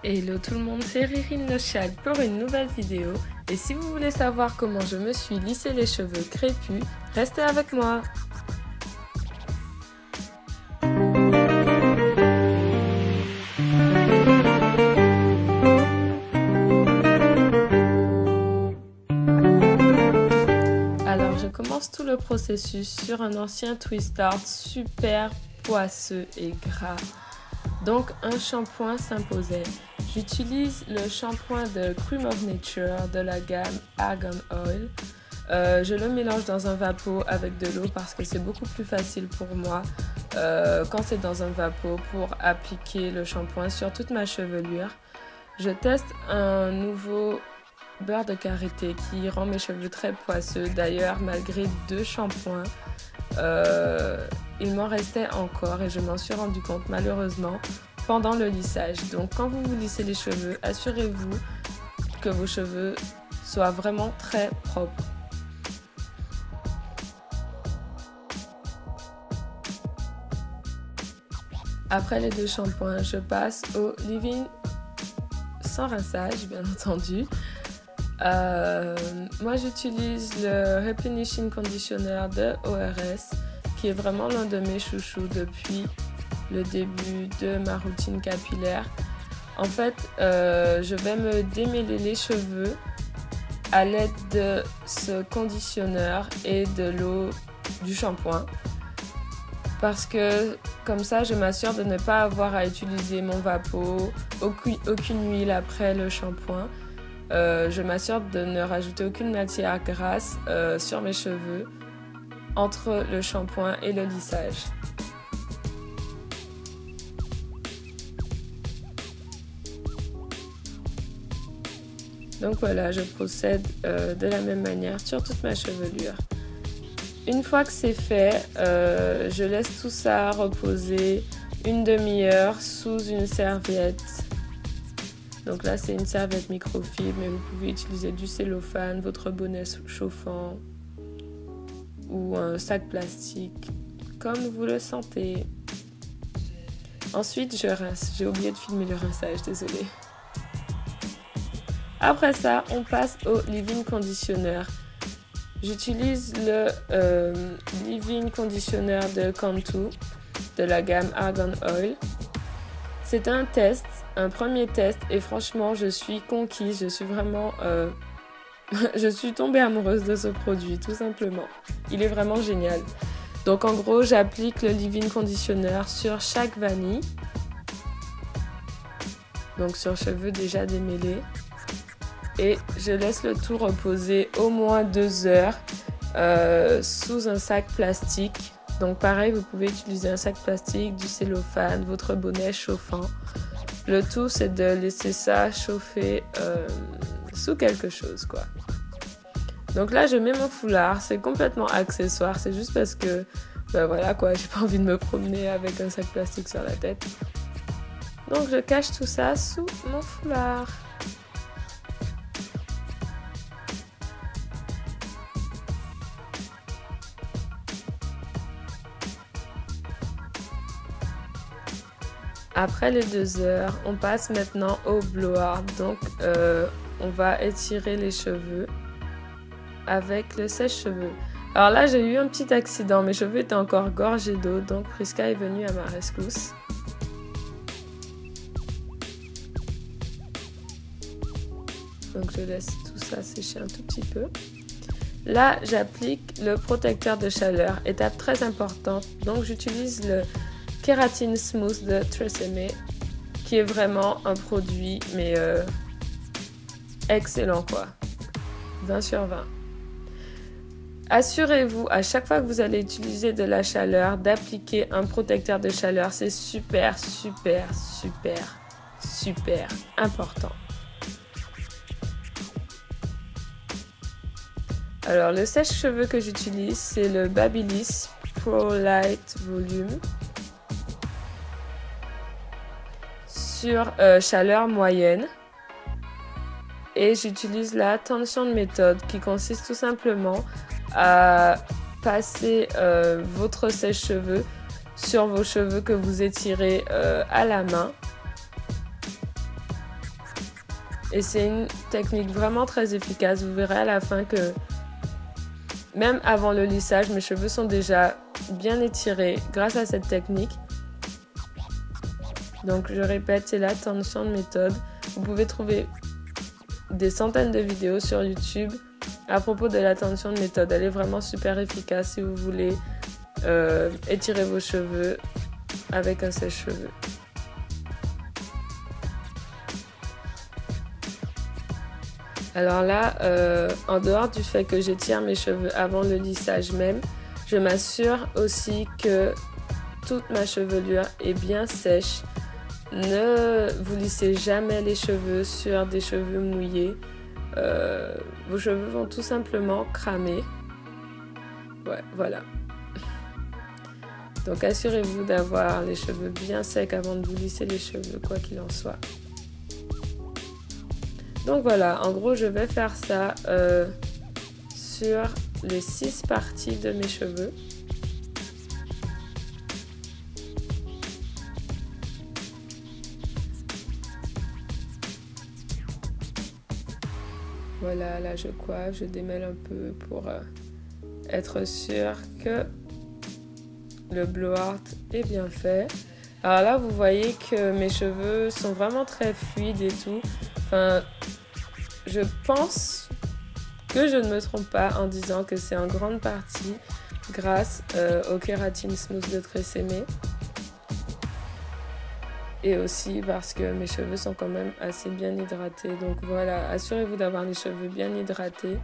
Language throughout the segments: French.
Hello tout le monde, c'est Ririne Nochal pour une nouvelle vidéo. Et si vous voulez savoir comment je me suis lissé les cheveux crépus, restez avec moi. Alors je commence tout le processus sur un ancien twist art super poisseux et gras. Donc un shampoing s'imposait. J'utilise le shampoing de Cream of Nature de la gamme Argan Oil. Je le mélange dans un vapeau avec de l'eau parce que c'est beaucoup plus facile pour moi quand c'est dans un vapeau pour appliquer le shampoing sur toute ma chevelure. Je teste un nouveau beurre de karité qui rend mes cheveux très poisseux. D'ailleurs, malgré 2 shampoings, il m'en restait encore et je m'en suis rendu compte malheureusement pendant le lissage. Donc quand vous vous lissez les cheveux, assurez-vous que vos cheveux soient vraiment très propres. Après les 2 shampoings, je passe au leave-in sans rinçage, bien entendu. Moi j'utilise le Replenishing Conditioner de ORS qui est vraiment l'un de mes chouchous depuis le début de ma routine capillaire. En fait, je vais me démêler les cheveux à l'aide de ce conditionneur et de l'eau du shampoing parce que comme ça je m'assure de ne pas avoir à utiliser mon vapeau, aucune huile après le shampoing. Je m'assure de ne rajouter aucune matière grasse sur mes cheveux entre le shampoing et le lissage. Donc voilà, je procède de la même manière sur toute ma chevelure. Une fois que c'est fait, je laisse tout ça reposer une demi-heure sous une serviette. Donc là, c'est une serviette microfibre, mais vous pouvez utiliser du cellophane, votre bonnet chauffant ou un sac plastique, comme vous le sentez. Ensuite, je rince. J'ai oublié de filmer le rinçage, désolée. Après ça, on passe au leave-in conditioner. J'utilise le leave-in conditioner de Cantu de la gamme Argan Oil. C'est un test, un premier test, et franchement, je suis conquise. Je suis vraiment... je suis tombée amoureuse de ce produit, tout simplement. Il est vraiment génial. Donc en gros, j'applique le leave-in conditioner sur chaque vanille. Donc sur cheveux déjà démêlés. Et je laisse le tout reposer au moins 2 heures sous un sac plastique. Donc pareil, vous pouvez utiliser un sac plastique, du cellophane, votre bonnet chauffant. Le tout, c'est de laisser ça chauffer sous quelque chose, quoi. Donc là, je mets mon foulard. C'est complètement accessoire. C'est juste parce que, ben voilà, quoi, j'ai pas envie de me promener avec un sac plastique sur la tête. Donc je cache tout ça sous mon foulard. Après les 2 heures, on passe maintenant au blowout. Donc, on va étirer les cheveux avec le sèche-cheveux. Alors là, j'ai eu un petit accident. Mes cheveux étaient encore gorgés d'eau. Donc, Priska est venue à ma rescousse. Donc, je laisse tout ça sécher un tout petit peu. Là, j'applique le protecteur de chaleur. Étape très importante. Donc, j'utilise le Kératine Smooth de Tresemme, qui est vraiment un produit, mais excellent quoi. 20 sur 20. Assurez-vous, à chaque fois que vous allez utiliser de la chaleur, d'appliquer un protecteur de chaleur. C'est super, super, super, super important. Alors, le sèche-cheveux que j'utilise, c'est le Babyliss Pro Light Volume. Sur chaleur moyenne et j'utilise la tension méthode qui consiste tout simplement à passer votre sèche-cheveux sur vos cheveux que vous étirez à la main Et c'est une technique vraiment très efficace. Vous verrez à la fin que même avant le lissage, mes cheveux sont déjà bien étirés grâce à cette technique. Donc je répète, c'est la tension de méthode. Vous pouvez trouver des centaines de vidéos sur YouTube à propos de la tension de méthode. Elle est vraiment super efficace si vous voulez étirer vos cheveux avec un sèche-cheveux. Alors là, en dehors du fait que j'étire mes cheveux avant le lissage même, je m'assure aussi que toute ma chevelure est bien sèche. Ne vous lissez jamais les cheveux sur des cheveux mouillés. Vos cheveux vont tout simplement cramer. Ouais, voilà. Donc assurez-vous d'avoir les cheveux bien secs avant de vous lisser les cheveux, quoi qu'il en soit. Donc voilà, en gros je vais faire ça sur les 6 parties de mes cheveux. Voilà, là je coiffe, je démêle un peu pour être sûr que le blow-out est bien fait. Alors là vous voyez que mes cheveux sont vraiment très fluides et tout. Enfin, je pense que je ne me trompe pas en disant que c'est en grande partie grâce au kératine smooth de Tresemmé. Et aussi parce que mes cheveux sont quand même assez bien hydratés. Donc voilà, assurez-vous d'avoir les cheveux bien hydratés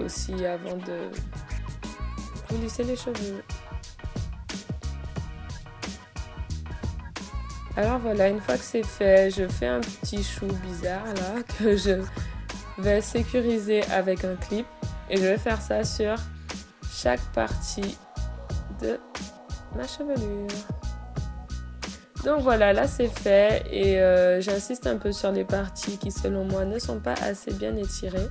aussi avant de vous lisser les cheveux. Alors voilà, une fois que c'est fait, je fais un petit chou bizarre là que je vais sécuriser avec un clip. Et je vais faire ça sur chaque partie de ma chevelure. Donc voilà, là c'est fait et j'insiste un peu sur les parties qui selon moi ne sont pas assez bien étirées.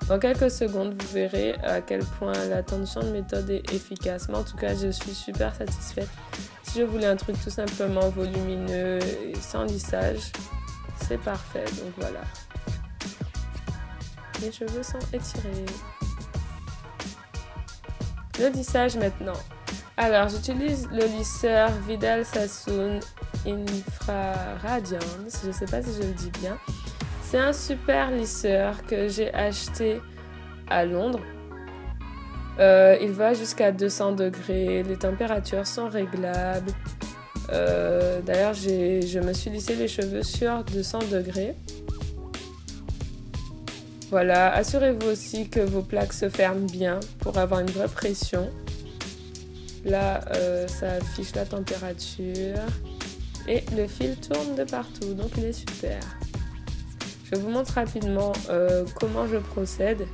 Dans quelques secondes, vous verrez à quel point la tension de méthode est efficace. Mais en tout cas, je suis super satisfaite. Si je voulais un truc tout simplement volumineux et sans lissage, c'est parfait. Donc voilà. Mes cheveux sont étirés. Le lissage maintenant. Alors, j'utilise le lisseur Vidal Sassoon Infraradiance. Je ne sais pas si je le dis bien. C'est un super lisseur que j'ai acheté à Londres. Il va jusqu'à 200 degrés. Les températures sont réglables. D'ailleurs, je me suis lissé les cheveux sur 200 degrés. Voilà, assurez-vous aussi que vos plaques se ferment bien pour avoir une vraie pression. Là, ça affiche la température et le fil tourne de partout, donc il est super. Je vous montre rapidement comment je procède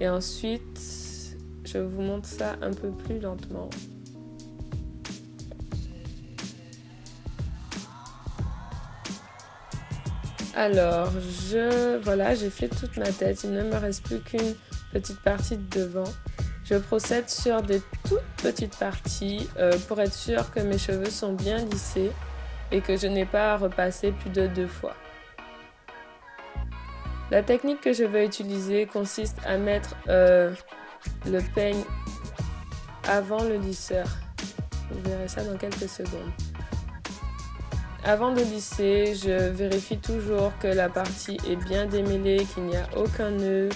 et ensuite je vous montre ça un peu plus lentement. Alors, voilà, j'ai fait toute ma tête, il ne me reste plus qu'une petite partie de devant. Je procède sur des toutes petites parties pour être sûr que mes cheveux sont bien lissés et que je n'ai pas à repasser plus de 2 fois. La technique que je vais utiliser consiste à mettre le peigne avant le lisseur. Vous verrez ça dans quelques secondes. Avant de lisser, je vérifie toujours que la partie est bien démêlée, qu'il n'y a aucun nœud,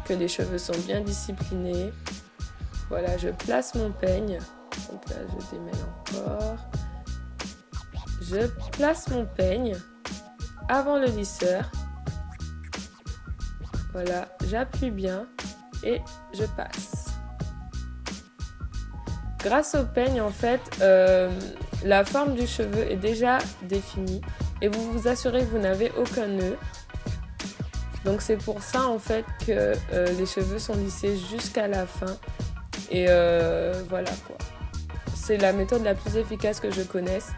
que les cheveux sont bien disciplinés. Voilà, je place mon peigne. Donc là, je démêle encore. Je place mon peigne avant le lisseur. Voilà, j'appuie bien et je passe. Grâce au peigne, en fait, la forme du cheveu est déjà définie et vous vous assurez que vous n'avez aucun nœud. Donc c'est pour ça en fait que les cheveux sont lissés jusqu'à la fin. Et voilà quoi. C'est la méthode la plus efficace que je connaisse.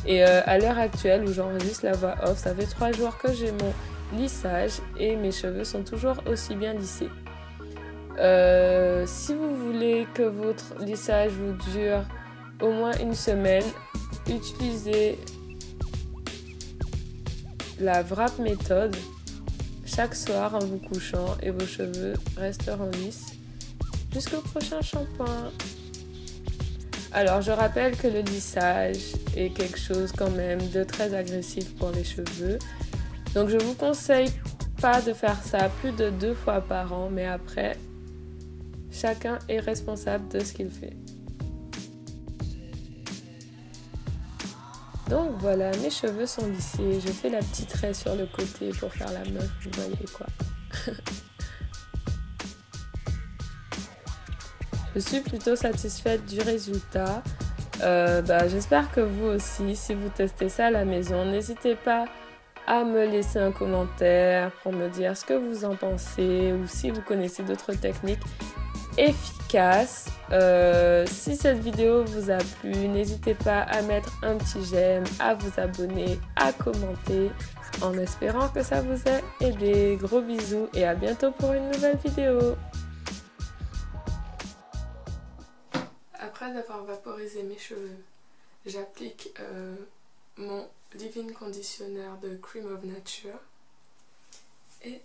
Et à l'heure actuelle où j'enregistre la voix off, ça fait 3 jours que j'ai mon lissage et mes cheveux sont toujours aussi bien lissés. Si vous voulez que votre lissage vous dure au moins une semaine, utilisez la wrap méthode. chaque soir en vous couchant et vos cheveux resteront lisses jusqu'au prochain shampoing. Alors je rappelle que le lissage est quelque chose quand même de très agressif pour les cheveux. Donc je vous conseille pas de faire ça plus de 2 fois par an, mais après, chacun est responsable de ce qu'il fait. Donc voilà, mes cheveux sont lissés. Je fais la petite raie sur le côté pour faire la meuf, vous voyez quoi. Je suis plutôt satisfaite du résultat. J'espère que vous aussi, si vous testez ça à la maison, n'hésitez pas à me laisser un commentaire pour me dire ce que vous en pensez ou si vous connaissez d'autres techniques efficaces. Si cette vidéo vous a plu, n'hésitez pas à mettre un petit j'aime, à vous abonner, à commenter en espérant que ça vous ait aidé. Gros bisous et à bientôt pour une nouvelle vidéo. Après avoir vaporisé mes cheveux, j'applique mon leave-in conditioner de Cream of Nature et